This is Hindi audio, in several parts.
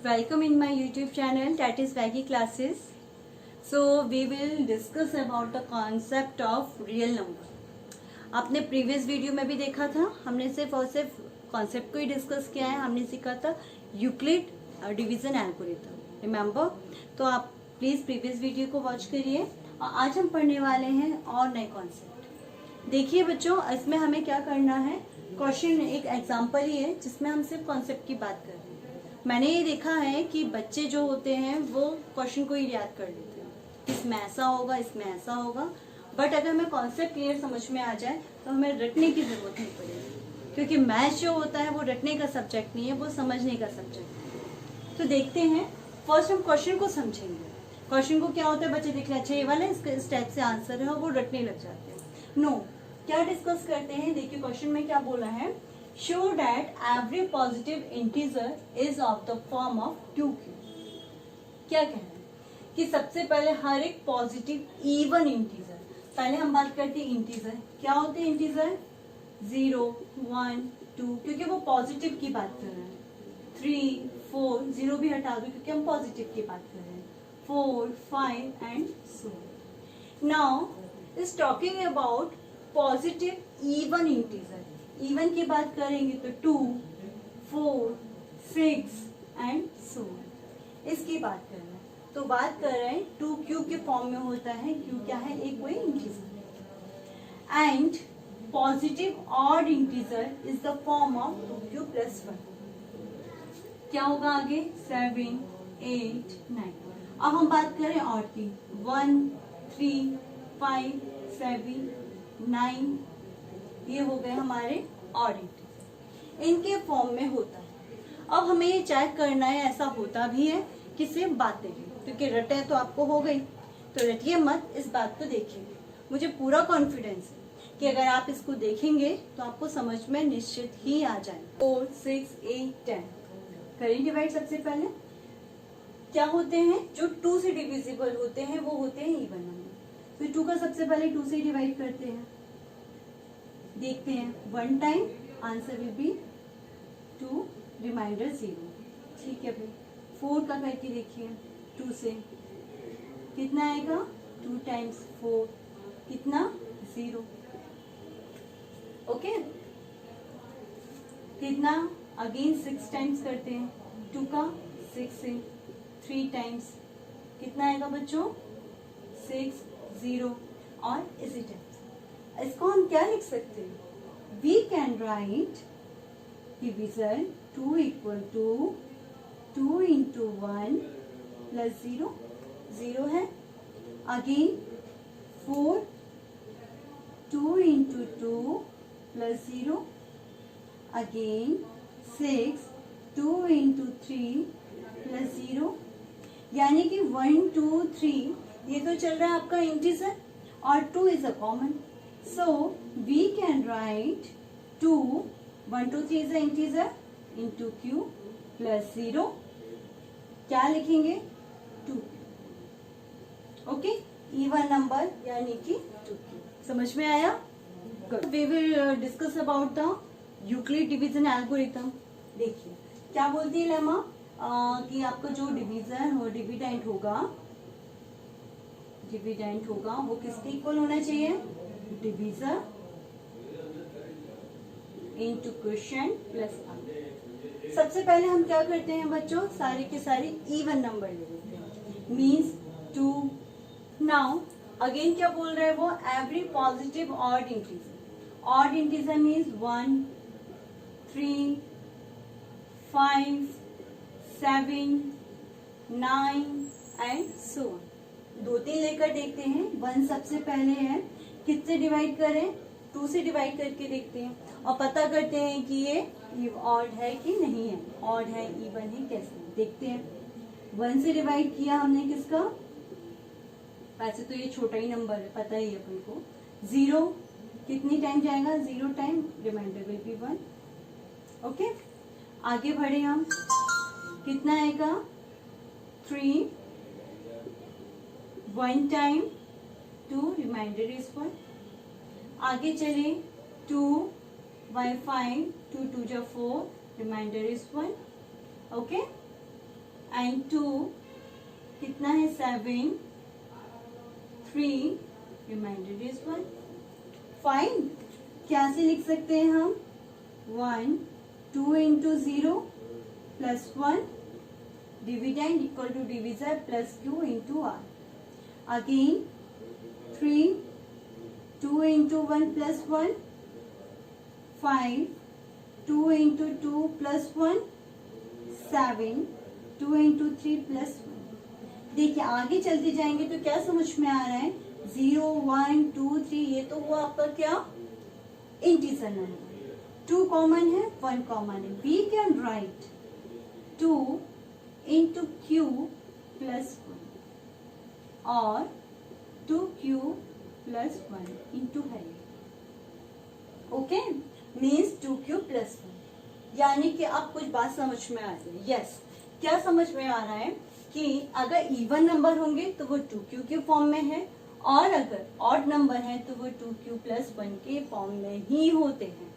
Welcome in my YouTube channel, that is Vaggy Classes. So we will discuss about the concept of real number. आपने प्रीवियस वीडियो में भी देखा था, हमने सिर्फ और सिर्फ कॉन्सेप्ट को ही डिस्कस किया है. हमने सीखा था यूक्लिड डिवीजन एल्गोरिथम, रिमेम्बर. तो आप प्लीज प्रीवियस वीडियो को वॉच करिए. और आज हम पढ़ने वाले हैं और नए कॉन्सेप्ट. देखिए बच्चों, इसमें हमें क्या करना है, क्वेश्चन एक एग्जाम्पल ही है जिसमें हम सिर्फ कॉन्सेप्ट की बात कर रहे हैं. मैंने ये देखा है कि बच्चे जो होते हैं वो क्वेश्चन को ही याद कर लेते हैं, इसमें ऐसा होगा, इसमें ऐसा होगा. बट अगर हमें कॉन्सेप्ट क्लियर समझ में आ जाए तो हमें रटने की जरूरत नहीं पड़ेगी, क्योंकि मैथ्स जो होता है वो रटने का सब्जेक्ट नहीं है, वो समझने का सब्जेक्ट है. तो देखते हैं, फर्स्ट हम क्वेश्चन को समझेंगे. क्वेश्चन को क्या होता है, बच्चे देख रहे, अच्छा ये वाला इस टाइप से आंसर है और वो रटने लग जाते हैं. नो, क्या डिस्कस करते हैं. देखिए क्वेश्चन में क्या बोला है, show that every positive integer is of the form of 2q. क्या कह रहे हैं कि सबसे पहले हर एक पॉजिटिव इवन इंटीजर, पहले हम बात करते हैं इंटीजर. क्या होते हैं इंटीजर, 0, 1, 2, क्योंकि वो पॉजिटिव की बात कर रहे हैं. 3, 4, 0 भी हटा दो क्योंकि हम पॉजिटिव की बात कर रहे हैं. 4, 5 and so. Now is talking about positive even integer. Even की बात करेंगे तो 2, 4, 6 एंड सो. इसकी बात कर रहे हैं, तो बात कर रहे हैं 2q के फॉर्म में होता है. q क्या है, एक कोई integer. And positive odd integer is the form of 2q plus 1. क्या होगा आगे, 7, 8, 9. अब हम बात करें ऑड की, 1, 3, 5, 7, 9. ये हो गए हमारे ऑड इंटीजर, इनके फॉर्म में होता है. अब हमें ये चेक करना है, ऐसा होता भी है कि सिर्फ बातें हैं, क्योंकि रटे तो आपको हो गई, तो रटिए मत, इस बात को देखिए. मुझे पूरा कॉन्फिडेंस है कि अगर आप इसको देखेंगे तो आपको समझ में निश्चित ही आ जाए. 4, 6, 8, 10 करें डिवाइड. सबसे पहले क्या होते हैं, जो 2 से डिविजिबल होते हैं वो होते हैं इवन नंबर. तो 2 का सबसे पहले 2 से डिवाइड करते हैं. देखते हैं 1 time, answer will be 2, reminder 0. ठीक है भाई. 4 का करके देखिए, 2 से कितना आएगा, 2 टाइम्स 4 कितना, 0. ओके. कितना, अगेन 6 टाइम्स करते हैं. 2 का 6 से 3 टाइम्स कितना आएगा बच्चों, 6, 0. और इसी टाइप इसको हम क्या लिख सकते हैं, we can write division 2 equal to 2 into 1 plus 0. 0 है. Again 4, 2 into 2 plus 0. Again 6, 2 into 3 plus 0. यानी कि 1, 2, 3 ये तो चल रहा है आपका इंटीजर और 2 is a common. So we can write 2, 1, 2, 3 is an integer into q plus 0. क्या लिखेंगे, 2. ओके, इवन नंबर यानी कि 2q. समझ में आया. Good. We will discuss about the Euclid division algorithm. देखिए क्या बोलती है लेमा, कि आपका जो डिवीजन हो, डिविडेंट होगा वो किसके इक्वल होना चाहिए, डिवीजर इंटू क्वोशिएंट प्लस 1. सबसे पहले हम क्या करते हैं बच्चों, सारे के सारे इवन नंबर ले लेते हैं, मीन्स 2. नाउ अगेन क्या बोल रहे हैं वो, every positive odd integer. Odd integer means 1, 3, 5, 7, 9 and so on. 2-3 लेकर देखते हैं. 1 सबसे पहले है, किससे डिवाइड करें, 2 से डिवाइड करके देखते हैं और पता करते हैं कि ये ऑड है कि नहीं है, ऑड है, इवन है, कैसे देखते हैं. 1 से डिवाइड किया हमने किसका, वैसे तो ये छोटा ही नंबर है, पता ही है अपन को. 0 कितनी टाइम जाएगा, 0 time, reminder will be 1. Okay, आगे बढ़े हम, कितना आएगा, 3, 1 टाइम 2, रिमाइंडर इज 1. आगे चले, 2 by 5, 2 2 जा 4, रिमाइंडर इज 1. ओके. एंड 2 कितना है 7, 3 रिमाइंडर इज 1। फाइन, क्या से लिख सकते हैं हम 1 2 into 0 plus 1 dividend equal to divisor plus q into r। Again 3 2 into 1 plus 1 5 2 into 2 plus 1 7 2 into 3 plus 1। देखिए आगे चलते जाएंगे तो क्या समझ में आ रहा है 0 1 2 3 ये तो हुआ आपका क्या इंटीजर नंबर। 2 कॉमन है 1 कॉमन है। We can write 2 into q plus 1 और 2q प्लस 1 इंटू है। Okay means 2q plus 1। यानी कि अब कुछ बात समझ में आ रही है। यस क्या समझ में आ रहा है कि अगर इवन नंबर होंगे तो वो 2q के फॉर्म में है और अगर ऑड नंबर है तो वो 2q प्लस 1 के फॉर्म में ही होते हैं,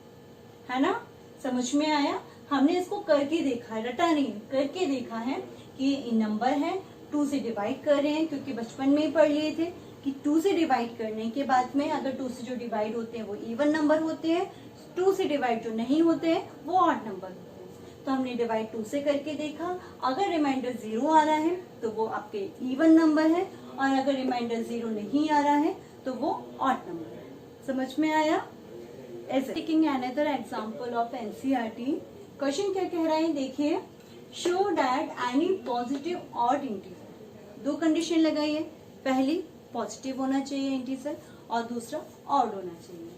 है ना। समझ में आया। हमने इसको करके देखा है, रटा नहीं, करके देखा है कि नंबर है 2 से डिवाइड कर रहे हैं क्योंकि बचपन में ही पढ़ लिए थे कि 2 से डिवाइड करने के बाद में अगर 2 से जो डिवाइड होते हैं वो इवन नंबर होते हैं, 2 से डिवाइड जो नहीं होते हैं वो ऑड नंबर होते हैं। तो हमने डिवाइड 2 से करके देखा, अगर रिमाइंडर 0 आ रहा है तो वो आपके इवन नंबर है और अगर रिमाइंडर 0 नहीं आ रहा है तो वो ऑड नंबर है। समझ में आया। Taking another example of NCERT, question क्या कह रहा है देखिए, show that any positive odd integer. दो कंडीशन लगाई है, पहली पॉजिटिव होना चाहिए इंटीजर और दूसरा ऑड होना चाहिए।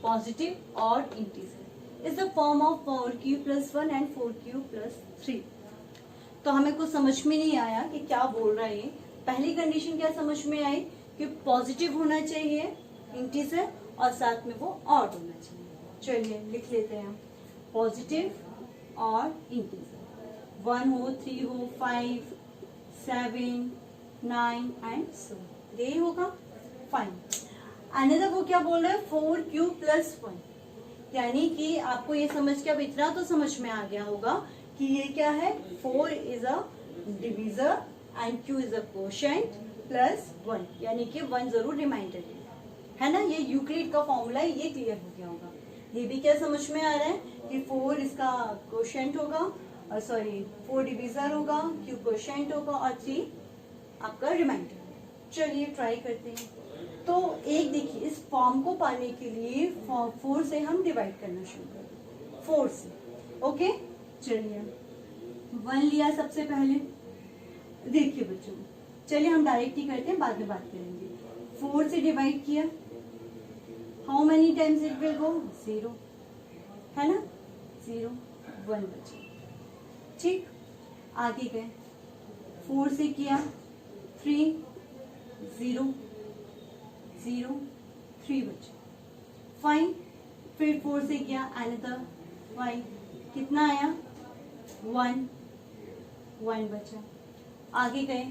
Positive odd integer is the form of 4q plus 1 and 4q plus 3। तो हमें कुछ समझ में नहीं आया कि क्या बोल रहा है। पहली कंडीशन क्या समझ में आई कि पॉजिटिव होना चाहिए इंटीजर और साथ में वो ऑड होना चाहिए। चलिए लिख लेते हैं पॉजिटिव और इंटीजर 1 हो 3 हो 5 7 9 एंड सो यही होगा। फाइन। अनदर वो क्या बोल रहा है 4q प्लस 1, यानी कि आपको ये समझ के अब इतना तो समझ में आ गया होगा कि ये क्या है 4 is a divisor and q is a quotient plus 1, यानी कि 1 जरूर रिमाइंडर है ना। ये यूक्लिड का फॉर्मूला है, ये क्लियर हो गया होगा। ये भी क्या समझ में आ रहा है कि 4 इसका कोशेंट होगा और सॉरी 4 डिविजर होगा, q कोशेंट होगा और 3 आपका रिमाइंडर। चलिए ट्राई करते हैं। तो एक देखिए इस फॉर्म को पाने के लिए 4 से हम डिवाइड करना शुरू करें 4 से। ओके चलिए 1 लिया सबसे पहले। देखिए बच्चों चलिए हम डायरेक्ट ही करते हैं, बाद में बात करेंगे। 4 से डिवाइड किया, how many times it will go 0, है ना 0 1 बचे। ठीक आगे गए 4 से किया 3 0 0 3 बचे। फाइन। फिर 4 से किया अनदर 5, कितना आया 1 1 बचा। आगे गए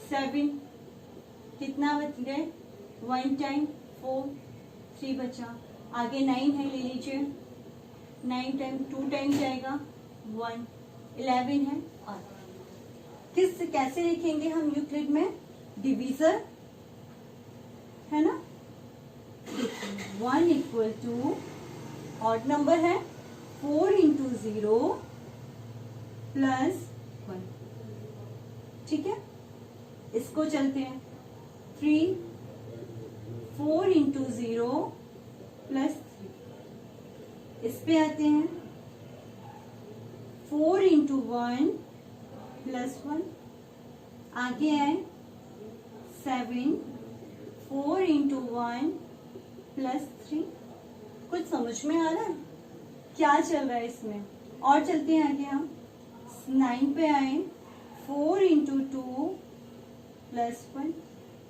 7, कितना बच गए 1 टाइम 4 3 बचा। आगे 9 है, ले लीजिए 9 टाइम 2 टाइम जाएगा 1 11 है। और किस कैसे लिखेंगे हम यूक्लिड में डिवीजर, है ना। 1 इक्वल टू ऑड नंबर है 4 इंटू 0 प्लस 1। ठीक है इसको चलते हैं 3 4 इंटू 0 प्लस 3। इस पे आते हैं 4 इंटू 1 प्लस 1। आगे आए 7 4 इंटू 1 प्लस 3। कुछ समझ में आ रहा है क्या चल रहा है इसमें। और चलते हैं आगे हम 9 पे आए 4 इंटू 2 प्लस 1,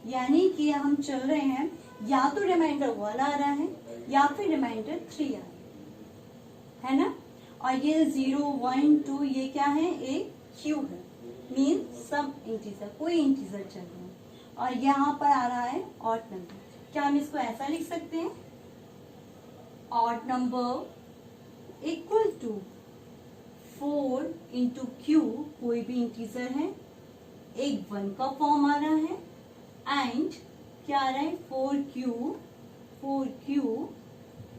यानी कि हम चल रहे हैं या तो रिमाइंडर 1 आ रहा है या फिर रिमाइंडर 3 आ रहा है ना। और ये 0 1 2 ये क्या है एक क्यू है, मीन सब इंटीजर, कोई इंटीजर चल रहा है। और यहाँ पर आ रहा है ऑड नंबर। क्या हम इसको ऐसा लिख सकते हैं odd number equal to 4 into q कोई भी इंटीजर है, एक 1 का फॉर्म आ रहा है, एंड क्या आ रहा है 4Q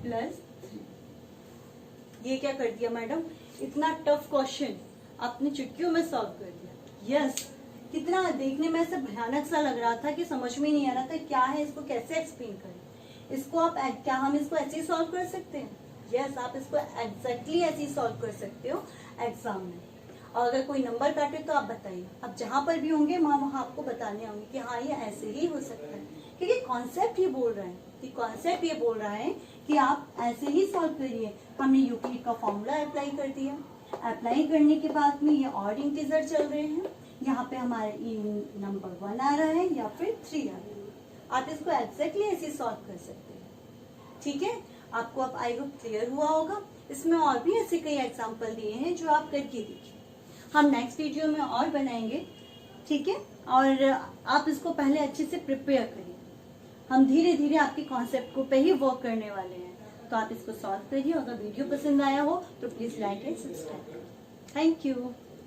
प्लस 3। ये क्या कर दिया मैडम, इतना टफ क्वेश्चन आपने चुटकियों में सॉल्व कर दिया। यस, कितना देखने में ऐसा भयानक सा लग रहा था कि समझ में नहीं आ रहा था क्या है, इसको कैसे एक्सप्लेन करें। इसको आप क्या हम इसको ऐसे ही सॉल्व कर सकते हैं? यस, आप इसको एग्जैक्टली ऐसे ही सॉल्व कर सकते हो एग्जाम में। और अगर कोई नंबर काटे तो आप बताइए, आप जहां पर भी होंगे वहां आपको बताने होंगे कि हाँ ये ऐसे ही हो सकता है, क्योंकि कॉन्सेप्ट ये बोल रहा है कि आप ऐसे ही सॉल्व करिए। हमने यूक्लिड का फॉर्मूला अप्लाई कर दिया, अप्लाई करने के बाद में ये ऑड इंटीजर चल रहे हैं, यहाँ पे हमारे नंबर 1 आ रहा है या फिर 3 आ रहा है। आप इसको एग्जैक्टली ऐसे सॉल्व कर सकते हैं। ठीक है, आपको अब आई होप क्लियर हुआ होगा। इसमें और भी ऐसे कई एग्जाम्पल दिए हैं जो आप करके देखिए। हम नेक्स्ट वीडियो में और बनाएंगे, ठीक है। और आप इसको पहले अच्छे से प्रिपेयर करिए। हम धीरे धीरे आपके कॉन्सेप्ट को पे ही वर्क करने वाले हैं, तो आप इसको सॉल्व करिए। अगर वीडियो पसंद आया हो तो please like and subscribe. Thank you.